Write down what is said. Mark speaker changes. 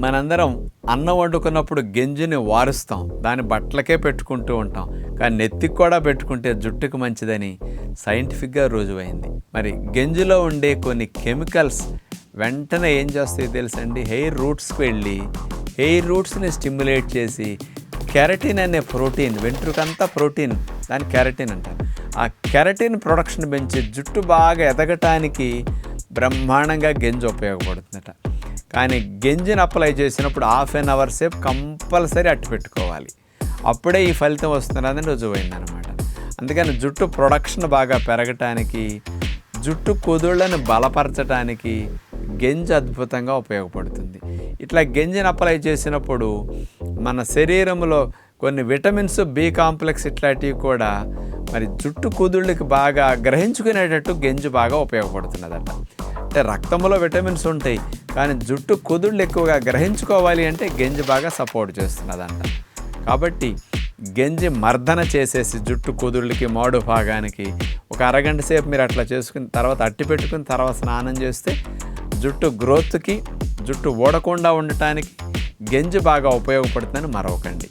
Speaker 1: మనందరం అన్నం వండుకున్నప్పుడు గెంజిని వారుస్తాం, దాని బట్టలకే పెట్టుకుంటూ ఉంటాం. కానీ నెత్తికి కూడా పెట్టుకుంటే జుట్టుకు మంచిదని సైంటిఫిక్గా రుజువైంది. మరి గెంజిలో ఉండే కొన్ని కెమికల్స్ వెంటనే ఏం చేస్తాయో తెలుసండి, హెయిర్ రూట్స్కి వెళ్ళి హెయిర్ రూట్స్ని స్టిమ్యులేట్ చేసి కెరటిన్ అనే ప్రోటీన్, వెంట్రుకంతా ప్రోటీన్, దాన్ని కెరటిన్ అంటారు. ఆ కెరటిన్ ప్రొడక్షన్ పెంచి జుట్టు బాగా ఎదగటానికి బ్రహ్మాండంగా గెంజి ఉపయోగపడుతుందట. కానీ గెంజిని అప్లై చేసినప్పుడు 1/2 అవర్ సేపు కంపల్సరీ అట్టు పెట్టుకోవాలి. అప్పుడే ఈ ఫలితం వస్తున్నదని రుజువైందనమాట. అందుకని జుట్టు ప్రొడక్షన్ బాగా పెరగటానికి, జుట్టు కుదుళ్ళను బలపరచడానికి గెంజి అద్భుతంగా ఉపయోగపడుతుంది. ఇట్లా గెంజిని అప్లై చేసినప్పుడు మన శరీరంలో కొన్ని విటమిన్స్, బి కాంప్లెక్స్ ఇట్లాంటివి కూడా మరి జుట్టు కుదుళ్ళకి బాగా గ్రహించుకునేటట్టు గెంజి బాగా ఉపయోగపడుతున్నదట. అంటే రక్తంలో విటమిన్స్ ఉంటాయి, కానీ జుట్టు కుదుళ్ళు ఎక్కువగా గ్రహించుకోవాలి అంటే గెంజి బాగా సపోర్ట్ చేస్తున్నదంట. కాబట్టి గెంజి మర్దన చేసేసి జుట్టు కుదుళ్ళకి, మోడు భాగానికి ఒక అరగంట సేపు మీరు అట్లా చేసుకుని తర్వాత అట్టి పెట్టుకుని తర్వాత స్నానం చేస్తే జుట్టు గ్రోత్కి, జుట్టు ఊడకుండా ఉండటానికి గెంజి బాగా ఉపయోగపడుతుందని మరొకండి.